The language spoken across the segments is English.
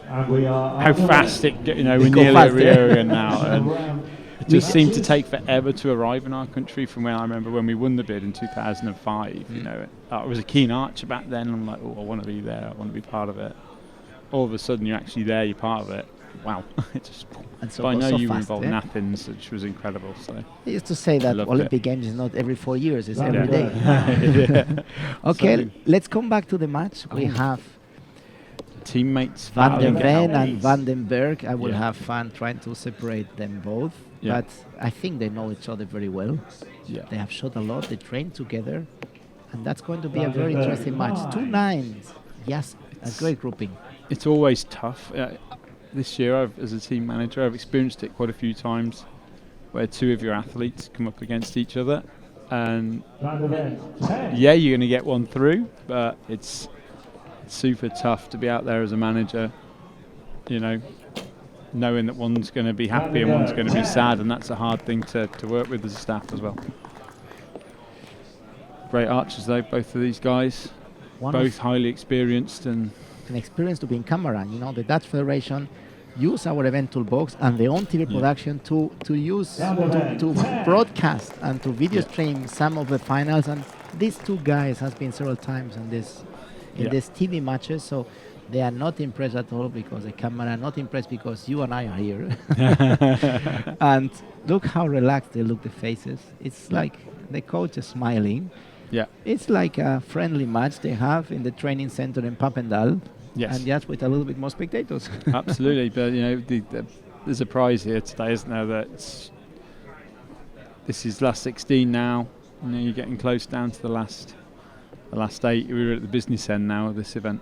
how fast we're nearly at Rio again now. And it just seemed to take forever to arrive in our country from when I remember when we won the bid in 2005. I was a keen archer back then. I'm like, oh, I want to be there. I want to be part of it. All of a sudden, you're actually there. You're part of it. Wow. It just. So I know so you were fast, involved in Athens, which was incredible. So I used to say that Olympic Games is not every 4 years; it's every day. Okay, let's come back to the match. We have teammates Ven and Berg. I will have fun trying to separate them both, but I think they know each other very well. They have shot a lot. They train together, and that's going to be a very interesting match. 2 9s, yes, a great grouping. It's always tough. This year, as a team manager, I've experienced it quite a few times, where 2 of your athletes come up against each other, and you're going to get one through, but it's super tough to be out there as a manager, knowing that one's going to be happy and one's going to be sad, and that's a hard thing to work with as a staff as well. Great archers though, both of these guys, both highly experienced and an experience to be in camera. The Dutch Federation use our event toolbox and their own TV production to use to broadcast and to video stream some of the finals, and these 2 guys has been several times in this TV matches, so they are not impressed at all because the camera are not impressed because you and I are here. And look how relaxed they look, the faces. It's like the coach is smiling. It's like a friendly match they have in the training center in Papendal. And just with a little bit more spectators. Absolutely, but there's a prize here today, isn't there? This is last 16 now. You're getting close down to the last 8. We're at the business end now of this event.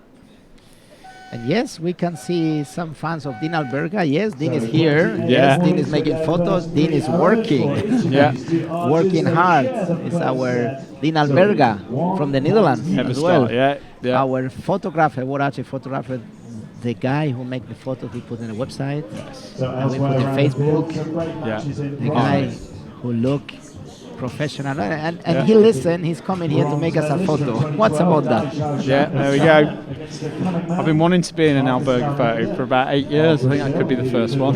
And yes, we can see some fans of Dean Alberga. Yes, Dean is here. Yes, Dean is making photos. Dean is working. Working hard. It's our Dean Alberga from the Netherlands as well. Our photographer, World Archery photographer, the guy who make the photos we put on the website, and we put on Facebook. The guy who look professional, and he listen. He's coming here to make us a photo. What's about that? There we go. I've been wanting to be in an Alberga photo for about 8 years. I think I could be the first one.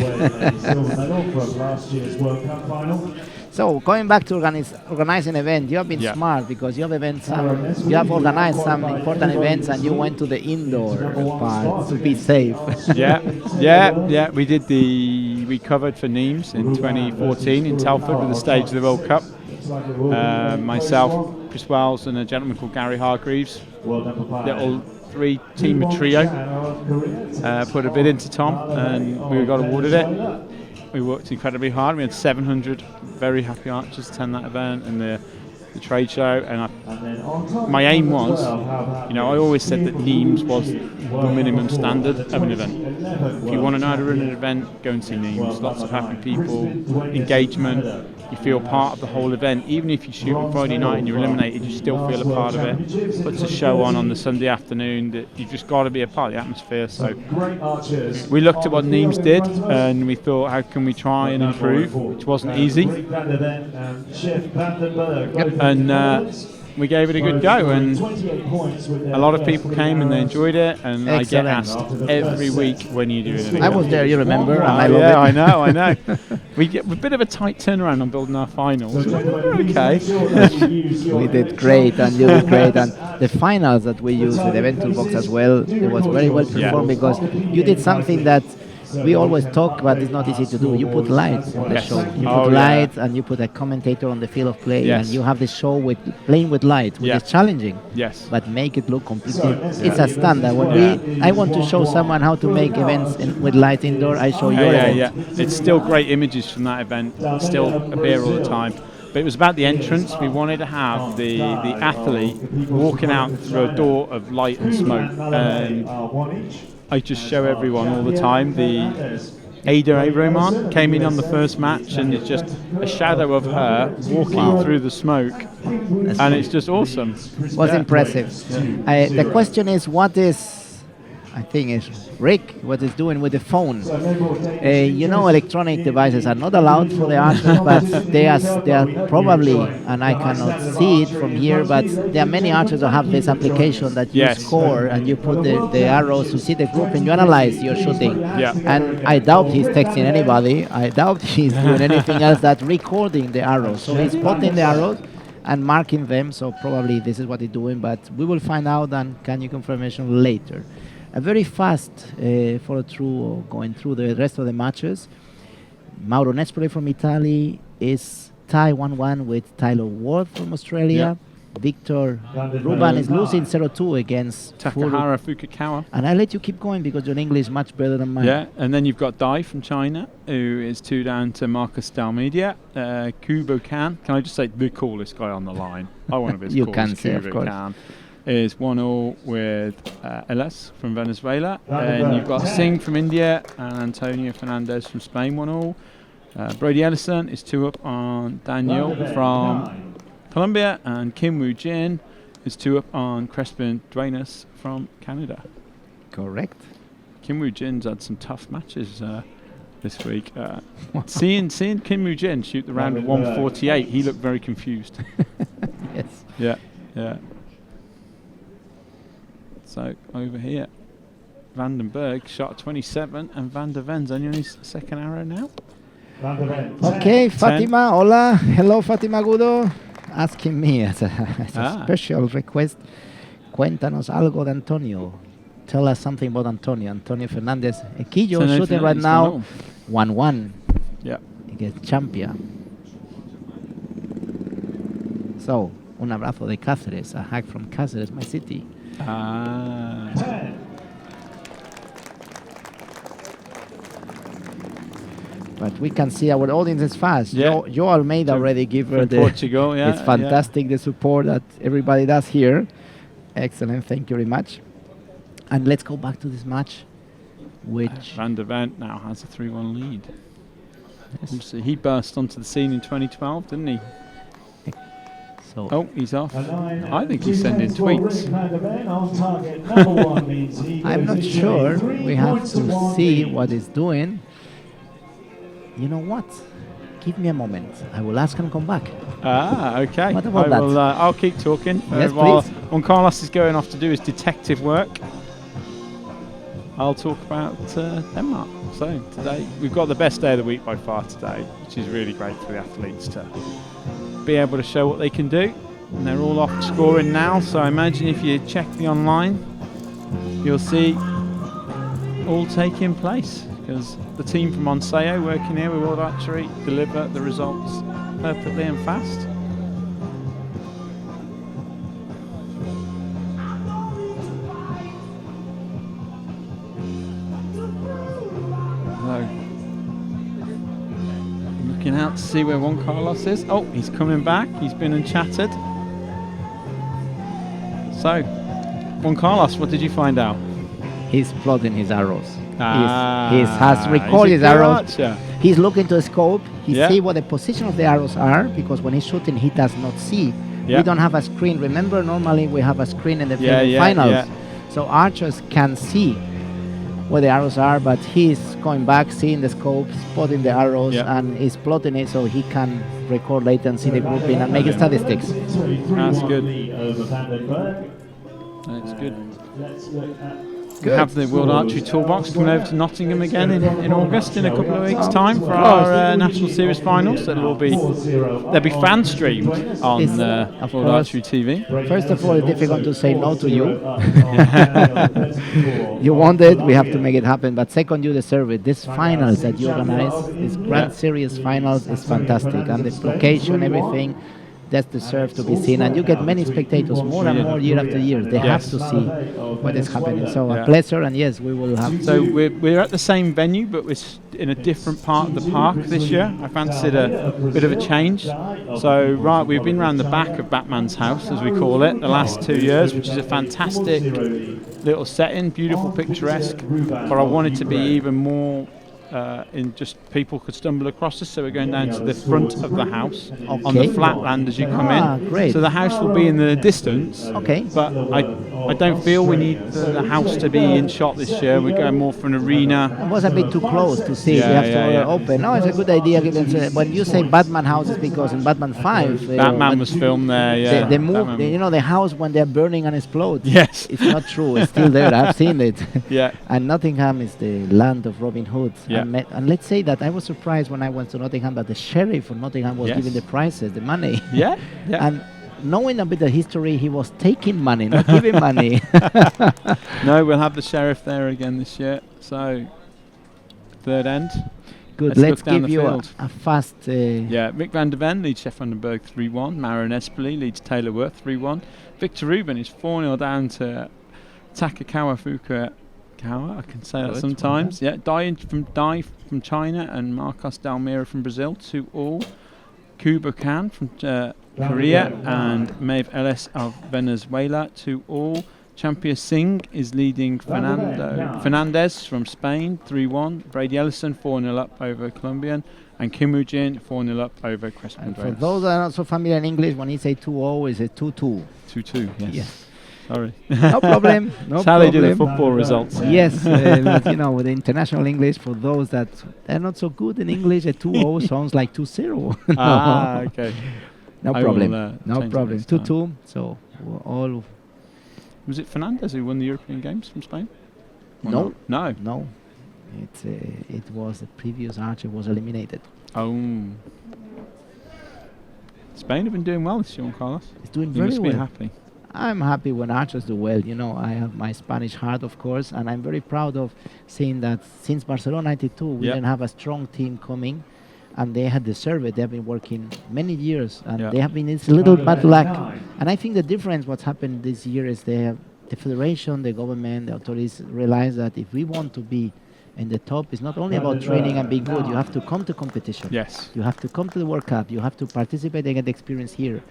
So going back to organizing events, you have been smart because you have organized some important events, and you went to the indoor part to be safe. We did we covered for Nimes in 2014 in Telford with the stage of the World Cup. Myself, Chris Wells, and a gentleman called Gary Hargreaves, little 3-team trio, put a bid into Tom, and we got awarded it. We worked incredibly hard. We had 700 very happy archers attend that event and the trade show, and my aim was, I always said that Nimes was the minimum standard of an event. If you want to know how to run an event, go and see Nimes. Lots of happy people, engagement. You feel part of the whole event. Even if you shoot on Friday night and you're eliminated, you still feel a part of it. Puts a show on the Sunday afternoon that you've just got to be a part of the atmosphere. So we looked at what Nimes did and we thought, how can we try and improve, which wasn't easy. And we gave it a good go, and a lot of people came and they enjoyed it, and I get asked every week when you do it. I was there, you remember, and I love it. I know. We get a bit of a tight turnaround on building our finals. Okay. We did great, and you did great, and the finals that we used with the event toolbox as well, it was very well performed because you did something that we always talk about. It's not easy to do. You put lights on the show. You put lights, and you put a commentator on the field of play, and you have the show with playing with light, which is challenging. Yes. But make it look completely. It's a standard. When I want to show someone how to make events with light indoor, I show your event. It's still great images from that event. Still appear all the time. But it was about the entrance. We wanted to have the athlete walking out through a door of light and smoke. And I just show everyone all the time. The Ada Abraman came in on the first match, and it's just a shadow of her walking through the smoke, and it's just awesome. It was impressive. The question is, what is I think it's Rick, what he's doing with the phone. Electronic devices are not allowed for the archers, but they are probably, and I cannot see it from here, but there are many archers that have this application that you score and you put the arrows to see the group and you analyze your shooting. Yeah. And I doubt he's texting anybody. I doubt he's doing anything else than recording the arrows. So he's spotting the arrows and marking them, so probably this is what he's doing, but we will find out and can you confirmation later. A very fast follow through, going through the rest of the matches. Mauro Nespoli from Italy is tie 1-1 with Tyler Ward from Australia. Victor Ruban is losing 0-2 against Takahara Fukukawa. And I let you keep going because your English is much better than mine. Yeah, and then you've got Dai from China, who is 2 down to Marcus Dalmedia. Kubo Kan, can I just say the coolest guy on the line? I want to be as You cool can as say, of Kubo course. Kan. Is 1-1 with Eles from Venezuela. And you've got Singh from India and Antonio Fernandez from Spain, 1-1. Brody Ellison is 2 up on Daniel from Colombia, and Kim Woo Jin is 2 up on Crespin Duenas from Canada. Correct. Kim Woo Jin's had some tough matches this week. Seeing Kim Woo Jin shoot the round of 148, he looked very confused. Yes. Yeah. So over here, Van den Berg shot 27, and Van der Ven's only on his second arrow now. Okay, Fatima, hola. Hello, Fatima Gudo. Asking me as a special request, cuéntanos algo de Antonio. Tell us something about Antonio. Antonio Fernandez. Equillo shooting right now 1-1 against Champia. So, un abrazo de Cáceres, a hack from Cáceres, my city. But we can see our audience is fast. Joe Almeida already gave her the Portugal. it's fantastic the support that everybody does here. Excellent, thank you very much. And let's go back to this match, which Van der Ven now has a 3-1 lead. Obviously, he burst onto the scene in 2012, didn't he? So he's off. I think he's sending tweets. I'm not sure. We have to see what he's doing. You know what? Give me a moment. I will ask and come back. Okay. What about that? I'll keep talking. Yes, while please. Juan Carlos is going off to do his detective work, I'll talk about Denmark. So today, we've got the best day of the week by far today, which is really great for the athletes to be able to show what they can do. And they're all off scoring now, so I imagine if you check the online, you'll see all taking place, because the team from Onseo working here with World Archery deliver the results perfectly and fast. So, looking out to see where Juan Carlos is. Oh, he's coming back. He's been and chatted. So, Juan Carlos, what did you find out? He's plotting his arrows. He has recorded his arrows. He's looking to the scope. He see what the position of the arrows are, because when he's shooting, he does not see. We don't have a screen. Remember, normally we have a screen in the finals. So archers can see where the arrows are, but he's going back, seeing the scope, spotting the arrows, and he's plotting it so he can record later and see the grouping and make statistics. That's good. That's good. We have the World Archery Toolbox coming over to Nottingham again in August, in a couple of weeks' time, for our National Series finals. They'll be fan streamed on World Archery TV. First of all, it's difficult to say no to you. You want it, we have to make it happen. But second, you deserve it. This finals that you organize, this Grand Series finals, is fantastic, and the location, everything. That deserve to be seen, and you get many spectators, more and more year after year. They have to see what is happening. So a pleasure, and yes, we will have. So we're at the same venue, but we're in a different part of the park this year. I fancied a bit of a change. So we've been around the back of Batman's house, as we call it, the last 2 years, which is a fantastic little setting, beautiful, picturesque. But I wanted to be even more. In just people could stumble across us, so we're going down to the front of the house on the flat land as you come in. Great. So the house will be in the distance. Okay. But I don't feel we need the house to be in shot this year. We're going more for an arena. It was a bit too close to see. Yeah, We have yeah, to yeah. open. No, it's a good idea. When you say Batman house, it's because in Batman 5, Batman was filmed there, yeah. they move, you know, the house when they're burning and explode. Yes. It's not true. It's still there. I've seen it. Yeah. And Nottingham is the land of Robin Hood. Yeah. And let's say that I was surprised when I went to Nottingham that the sheriff of Nottingham was Yes. giving the prizes, the money. Yeah, yeah. And knowing a bit of history, he was taking money, not giving money. No, we'll have the sheriff there again this year. So, third end. Good. Let's Let's look down give the you field. a fast. Yeah, Rick van der Ven leads Sjef van den Berg 3-1. Marin Espoli leads Taylor Worth 3-1. Victor Ruben is 4-0 down to Takakawa Fukukawa. I can say that sometimes. Yeah, Dai from China and Marcos Dalmira from Brazil 2-all. Kuba Khan from Korea and Maeve Ellis of Venezuela 2-all. Champion Singh is leading Fernandez from Spain 3-1. Brady Ellison 4-0 up over Colombian, and Kim Woo Jin 4-0 up over Crespo. And for those that are not so familiar in English, when he say 2-0, it's a 2-2. 2-2. Yes. Yes. Sorry. No problem. No That's how they do the problem. football results. Yes, but, you know, with the international English, for those that are not so good in English, a 2-0 sounds like 2-0. No. Ah, okay. No I problem. will, No change problem. it this 2-2. So all. Was it Fernandez who won the European Games from Spain? Or No. not? No. No. It was the previous archer was eliminated. Oh. Spain have been doing well this year, Carlos. It's doing You very must well. be happy. I'm happy when archers do well. You know, I have my Spanish heart, of course, and I'm very proud of seeing that since Barcelona 92, we didn't have a strong team coming, and they had deserved it. They have been working many years, and they have been, it's a little bad luck. And I think the difference, what's happened this year is the federation, the government, the authorities realize that if we want to be in the top, it's not only about training and being good. You have to come to competition. Yes. You have to come to the World Cup. You have to participate and get the experience here.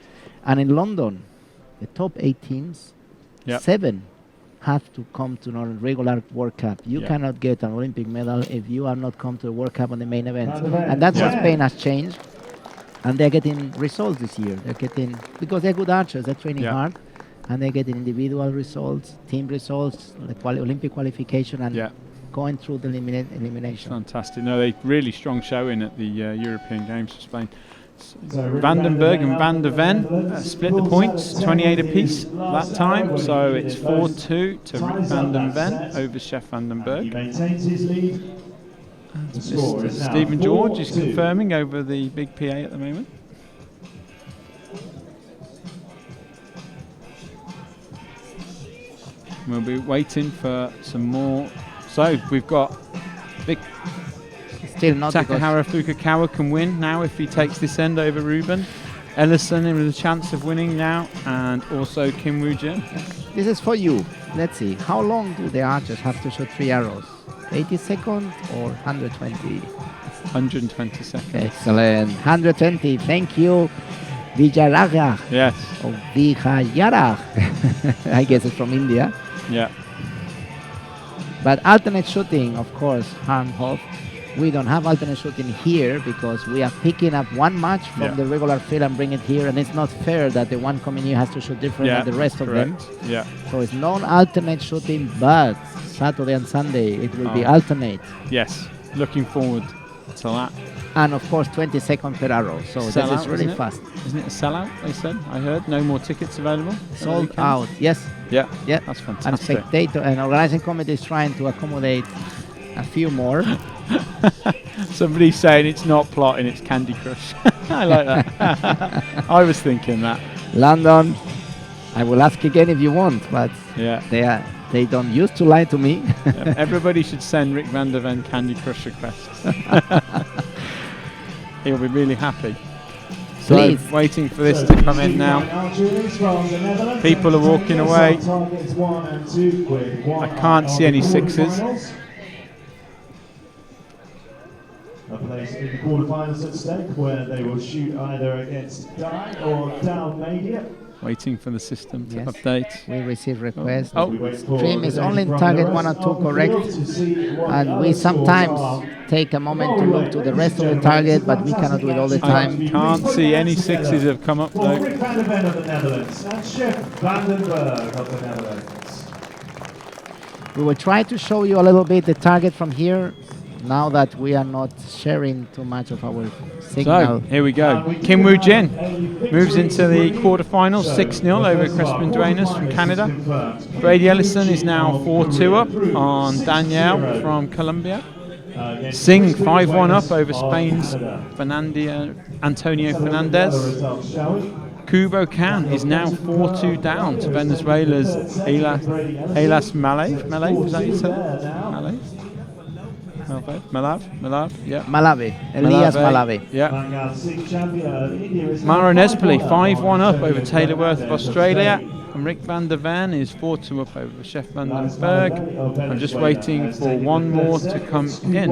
And in London, the top 8 teams, 7 have to come to a regular World Cup. You cannot get an Olympic medal if you are not come to the World Cup on the main event. And that's what Spain has changed. And they're getting results this year. They're getting, because they're good archers, they're training hard, and they're getting individual results, team results, the Olympic qualification, and going through the elimination. Fantastic. No, they really strong showing at the European Games for Spain. Vandenberg and Van der Ven split the points, 28 apiece that time, so it's 4-2 to Rick van den Ven over Sjef van den Berg. Stephen George is confirming over the big PA at the moment. We'll be waiting for some more. So we've got Vic Still not Takahara Fukukawa can win now if he takes this end over Ruben. Ellison with a chance of winning now, and also Kim Woo Jin. This is for you. Let's see. How long do the archers have to shoot 3 arrows? 80 seconds or 120? 120 seconds. Excellent. 120. Thank you, Vijayaraja. Yes. Or Vijayara. I guess it's from India. Yeah. But alternate shooting, of course, Harmhoff. We don't have alternate shooting here because we are picking up one match from the regular field and bring it here, and it's not fair that the one coming here has to shoot different than the rest of them. Yeah. So it's non-alternate shooting, but Saturday and Sunday it will be alternate. Yes. Looking forward to that. And of course 20 seconds per arrow. So this is really fast. Isn't it a sellout, they said? I heard. No more tickets available. Sold out. Yes. Yeah. Yeah. That's And fantastic. spectator and organizing committee is trying to accommodate a few more. Somebody's saying it's not plotting, it's Candy Crush. I like that. I was thinking that. London, I will ask again if you want, but yeah, they don't used to lie to me. Everybody should send Rick van der Ven Candy Crush requests. He'll be really happy. So Please. Waiting for this to come in now. People are walking away. I can't see any sixes. A place in the quarterfinals at stake where they will shoot either against Dai or Dalmadia. Waiting for the system to Yes. update. We receive requests. Oh. Stream is only target 1 or 2 correct, and we sometimes take a moment to look to the rest of the target, but we cannot do it all the I time. can't see any 6s have come up For though. Rick Van der Ven of the Netherlands and Chef Van den Berg of the Netherlands. We will try to show you a little bit the target from here, now that we are not sharing too much of our signal. So, here we go. Kim Woo Jin moves into the quarterfinals, 6-0 over Crispin Duenas from Canada. Brady Ellison is now 4-2 up on Danielle from Colombia. Singh 5-1 up over Spain's Antonio Fernandez. Kubo Khan is now 4-2 down to Venezuela's Elas Malave, is that you said? Malav, yeah. Malave, Elias Malave. Yeah. Mara Nespoli 5-1 up over Taylor Worth of Australia. And Rick Van der Ven is 4-2 up over Chef Van den Berg. I'm just waiting for one more to come in.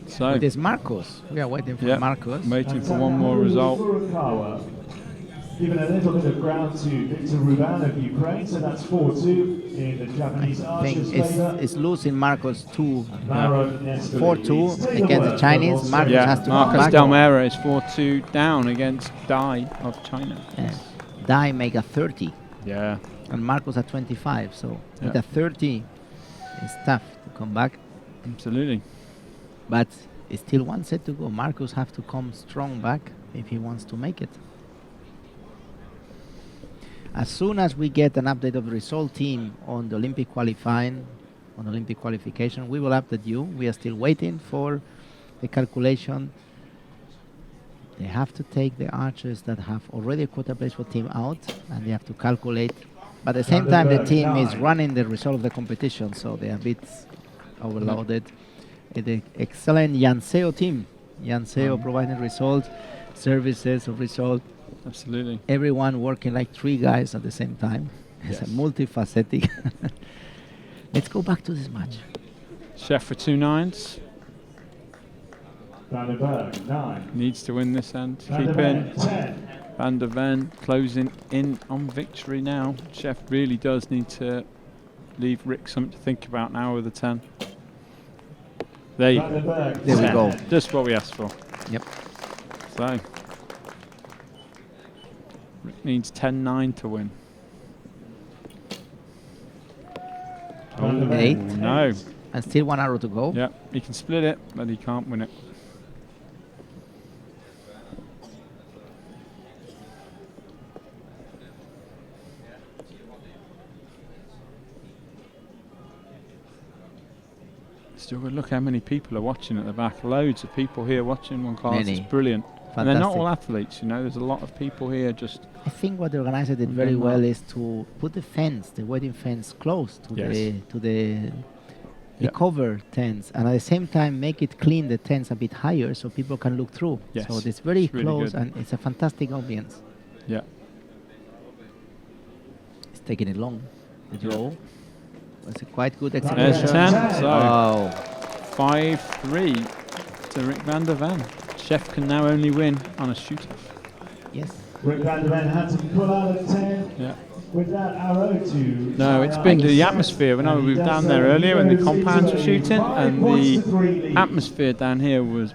So It is Marcos. We are waiting for Marcos. waiting for one more result. Given a little bit of ground to Victor Ruban of Ukraine, so that's 4-2 in the Japanese I think archers. it's losing Marcos 4-2 against the Chinese. Marcos has to come Marcos back. Delmera is 4-2 down against Dai of China. Dai make a 30. Yeah. And Marcos at 25. So with a 30, it's tough to come back. Absolutely. But it's still one set to go. Marcos have to come strong back if he wants to make it. As soon as we get an update of the result team on the Olympic qualifying, on Olympic qualification, we will update you. We are still waiting for the calculation. They have to take the archers that have already a quota place for team out, and they have to calculate. But at the same time, the team is running the result of the competition, so they are a bit overloaded. The excellent Yanseo team. Yanseo providing results, services of result. Absolutely. Everyone working like 3 guys at the same time. It's a multifaceted. Let's go back to this match. Chef for 2 9s. Van der Berg, 9. Needs to win this end. Van der Keep Ven, in. 10. Van der Ven closing in on victory now. Chef really does need to leave Rick something to think about now with the 10. There you Van der go. Berg, There we 10. go. Just what we asked for. Yep. So Rick needs 10-9 to win. Van der Ven, 8. No. And still 1 arrow to go. Yeah, he can split it, but he can't win it. Still good. Look how many people are watching at the back. Loads of people here watching one class. Many. It's brilliant. And they're not Fantastic. all athletes, you know. There's a lot of people here just. I think what the organizer did very well is to put the fence, the wedding fence, close to the cover tents, and at the same time make it clean the tents a bit higher so people can look through. Yes, So it's very it's really close, good. and it's a fantastic ambience. Yeah. It's taking it long. The draw. It's a quite good There's execution. 10. So Oh, 5-3 to Rick Van der Ven. Chef can now only win on a shoot-off. yes. Rick Van der Ven had to pull out a 10 Yeah. with that arrow to. No, it's been the atmosphere. When we were down there earlier when the compounds were shooting, and the atmosphere down here was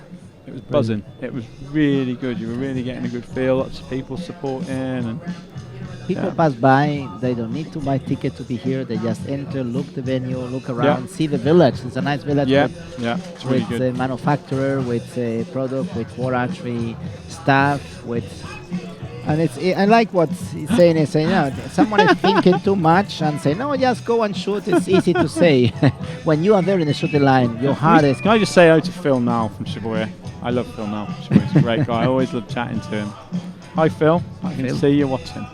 buzzing. It was really good. You were really getting a good feel. Lots of people supporting, and People pass by, they don't need to buy ticket to be here. They just enter, look the venue, look around, see the village. It's a nice village it's really with good. the manufacturer, with product, with World Archery staff, with. And I like what he's saying. He's saying, no, someone is thinking too much and say, no, just go and shoot. It's easy to say. When you are there in the shooting line, your heart is. Can I just say hello to Phil Nall from Shibuya? I love Phil Nall. He's a great guy. I always love chatting to him. Hi, Phil. I can Phil. see you watching.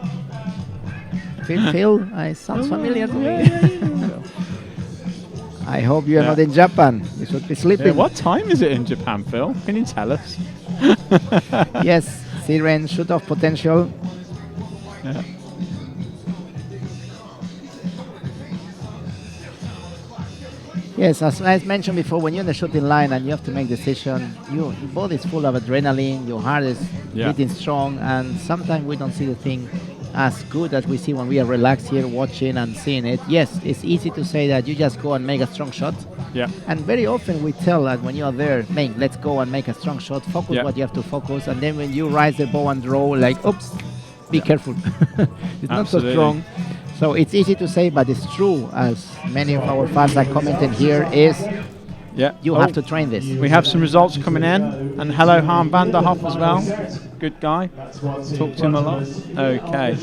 Phil, it sounds familiar to me. I hope you are not in Japan. You should be sleeping. Yeah, what time is it in Japan, Phil? Can you tell us? Yes, Siren shoot off potential. Yes, as I mentioned before, when you're in the shooting line and you have to make decision, your body is full of adrenaline, your heart is beating strong, and sometimes we don't see the thing as good as we see when we are relaxed here watching and seeing it. Yes, it's easy to say that you just go and make a strong shot. Yeah. And very often we tell that when you are there, man, let's go and make a strong shot, focus what you have to focus, and then when you rise the bow and draw, like, oops, be careful. It's not so strong. So it's easy to say, but it's true, as many of our fans are commenting here, is you have to train this. We have some results coming in, and hello Harm van der Hoff as well. Good guy. Talk to him a lot. Okay.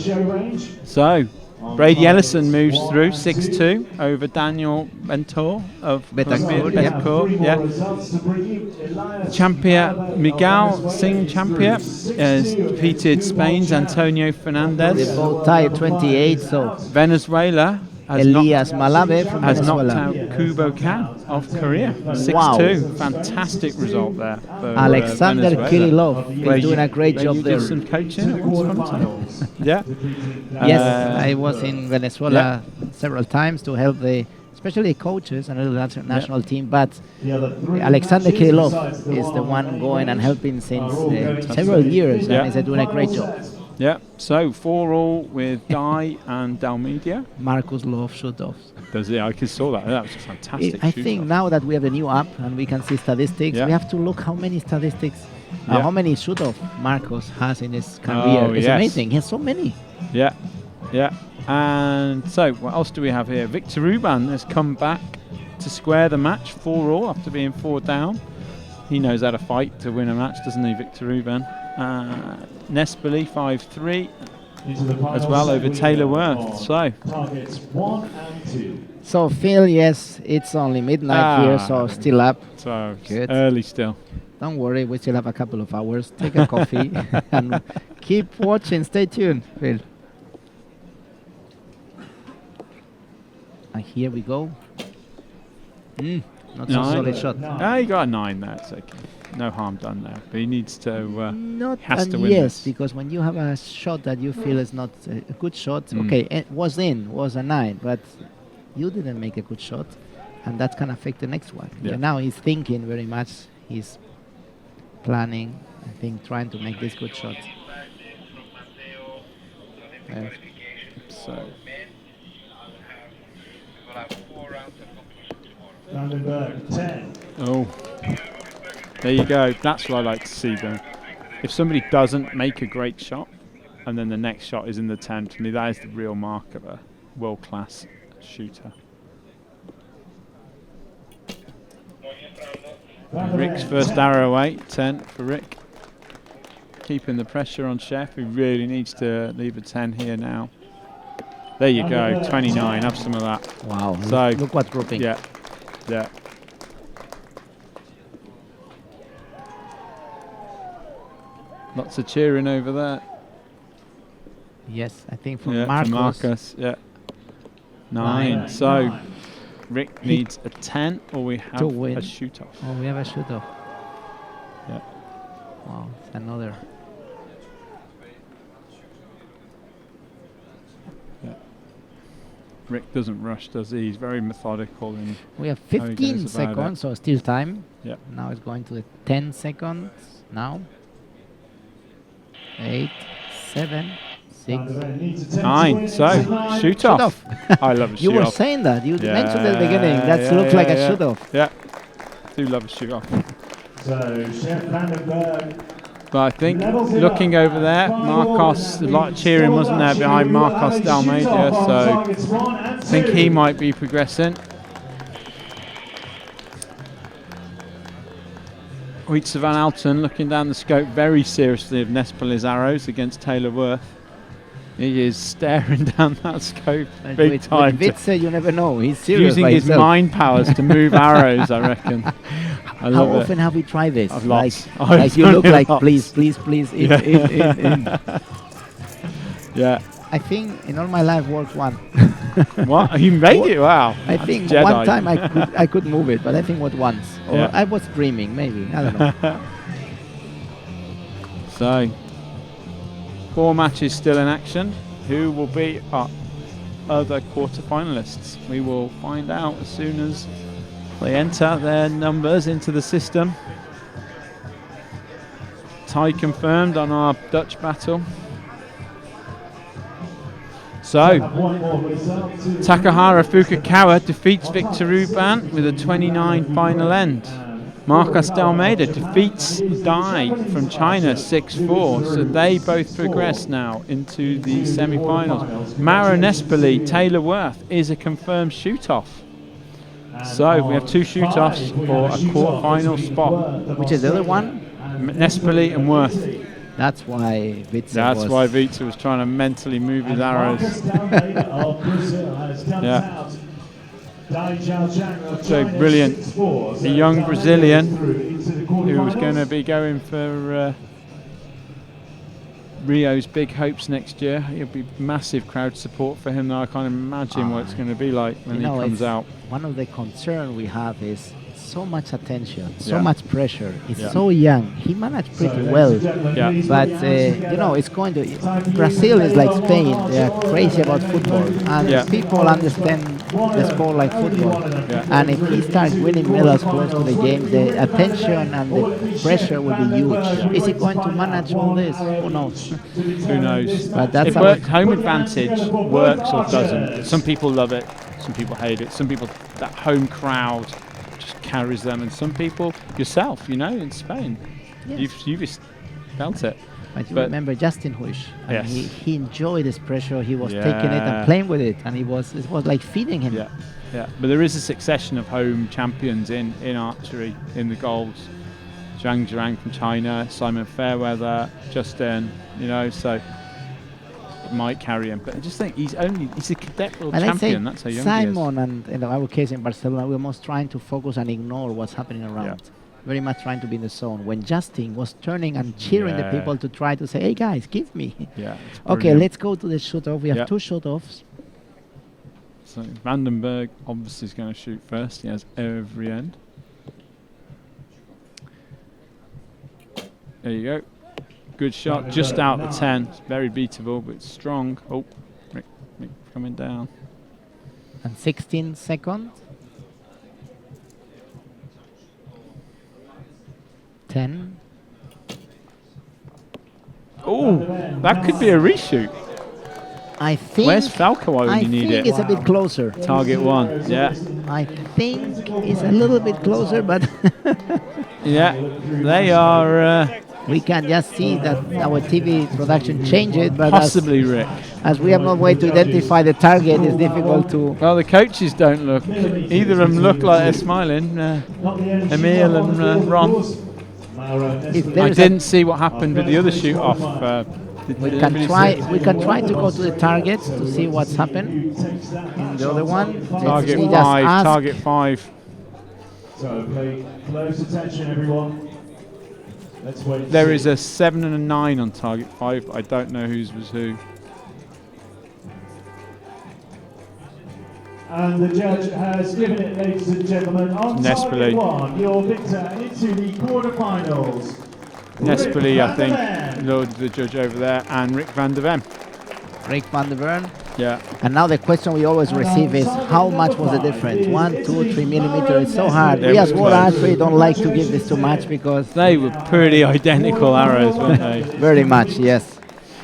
So, Brady Ellison moves through 6-2 over Daniel Ventur of Betancourt. Champion Miguel Singh Champion has defeated Spain's Antonio Fernandez. They both tied 28, so Venezuela has Elias Malave from knocked Venezuela. out Kubo Khan of Korea. 6-2. Wow. Fantastic result there. For, Alexander Venezuela. Kirillov is doing a great job you there. did some coaching at one time? Yeah. Yes, I was in Venezuela several times to help especially coaches and the national team, but Alexander Kirillov is the one going and helping since several years, and he's doing a great job. Yeah, so 4-all with Guy and Dalmedia. Marcus loves shoot-offs. Does it? I saw that. That was a fantastic I think now that we have the new app and we can see statistics, we have to look how many statistics, how many shoot-off Marcus has in his career. It's amazing. He has so many. Yeah, yeah. And so what else do we have here? Victor Ruban has come back to square the match, 4-all after being 4 down. He knows how to fight to win a match, doesn't he, Victor Ruban? Nespoli 5-3 as well over Taylor Worth. So targets 1 and 2. So Phil, yes, it's only midnight here, so still up. So good. Early still. Don't worry, we still have a couple of hours. Take a coffee and keep watching. Stay tuned, Phil. And here we go. Not so solid shot. He got a 9 there. It's okay. No harm done there. But he needs to. Has to win yes, this. because when you have a shot that you feel is not a good shot, okay, it was a 9, but you didn't make a good shot, and that can affect the next one. Yeah. And now he's thinking very much. He's planning, I think, trying to make this good shot. So. Berg 10. Oh. There you go. That's what I like to see, though. If somebody doesn't make a great shot, and then the next shot is in the 10, to me, that is the real mark of a world-class shooter. Rick's first arrow away, 10 for Rick. Keeping the pressure on Sjef, who really needs to leave a 10 here now. There you go, 29, have some of that. Wow, so look what's dropping. Yeah, yeah. Lots of cheering over there. Yes, I think for Marcus. For Marcus, yeah. 9. So Rick needs a 10, or we have a shoot-off. Oh, we have a shoot-off. Yeah. Wow, it's another. Yeah. Rick doesn't rush, does he? He's very methodical. In we have 15 seconds, so still time. Yeah. Now it's going to the 10 seconds. Now. 8, 7, 6, 9. So, shoot off. I love a shoot off. You were saying that. You mentioned at the beginning. That looks like a shoot off. Yeah. Do love a shoot off. So, Sjef and Berg. But I think looking over there, Marcos, a lot of cheering wasn't there behind Marcos Dalmedia, so I think he might be progressing. Oitse van Alten looking down the scope very seriously of Nespoli's arrows against Taylor Worth. He is staring down that scope big time. With Witze, you never know. He's serious. Using his mind powers to move arrows, I reckon. I How often have we tried this? Lots. Like you look like, please, please, please. Yeah. I think in all my life worked one. What? You made it? Wow. I think one time I could move it, but I think once. Or I was dreaming, maybe. I don't know. So, 4 matches still in action. Who will be our other quarter-finalists? We will find out as soon as They enter their numbers into the system. Tie confirmed on our Dutch battle. So, Takahara Fukukawa defeats Victor Ruban with a 29 final end. Marcos D'Almeida defeats Dai from China 6-4. So they both progress now into the semi-finals. Mara Nespoli, Taylor Worth is a confirmed shoot-off. So we have 2 shoot-offs for a quarter-final spot. Which is the other one? Nespoli and Worth. That's why Vitsa That's why Vitsa was trying to mentally move his arrows. Yeah. So brilliant. A young Brazilian who was going to be going for Rio's big hopes next year. It'll be massive crowd support for him now. I can't imagine what it's going to be like when he comes out. One of the concerns we have is so much attention, so Yeah. much pressure. He's so young. He managed pretty well. Yeah. But, you know, it's going to... Brazil is like Spain. They are crazy about football. And people understand the sport like football. Yeah. And if he starts winning medals close to the game, the attention and the pressure will be huge. Is he going to manage all this? Who knows? Who knows? But that's It works. Home advantage works or doesn't. Some people love it. Some people hate it. Some people, that home crowd just carries them. And some people, yourself, you know, in Spain, Yes. you've just felt it. But you remember Justin Huish, and Yes. he enjoyed this pressure. He was taking it and playing with it, and it was like feeding him. Yeah, yeah. But there is a succession of home champions in archery in the golds. Zhang Zhang from China, Simon Fairweather, Justin, you know, so it might carry him. But I just think he's a cadet world And champion. That's how young Simon and in our case in Barcelona, we were most trying to focus and ignore what's happening around. Yeah. Very much trying to be in the zone. When Justin was turning and cheering the people to try to say, "Hey guys, give me." he is. Yeah. it's Okay, brilliant. let's go to the shoot-off. We have 2 shoot-offs. So Vandenberg obviously is going to shoot first. He has every end. There you go. Good shot, just out the 10. It's very beatable, but it's strong. Oh, Rick coming down. And 16 seconds. 10. Oh, that could be a reshoot. I think. Where's Falco when you need I think it? it's a bit closer. Target 1, yeah. I think it's a little bit closer, but Yeah, they are we can just see that our TV production changed it. But possibly Rick. as we have no way to identify the target, it's difficult to. Well, the coaches don't look. Either of them look like they're smiling. Emil and Ron. I didn't see what happened with the other shoot-off. We can try to go to the target to see what's happened. In the other one, Target we just 5. ask- Target 5. So pay close attention, everyone. Let's wait. There is a 7 and a 9 on target 5. But I don't know whose was who. And the judge has given it, ladies and gentlemen, on Nespoli. target 1, your victor into the quarterfinals. Nespoli, I Rick Van der think, Lord, the judge over there, and Rick van der Ven. Rick van der Bern. Yeah. And now the question we always receive is how much was the difference? 1, 2, 3 millimeters. It's so hard. They We as were World close. Archery don't like to give this too much because They were pretty identical arrows, weren't they? very much, yes.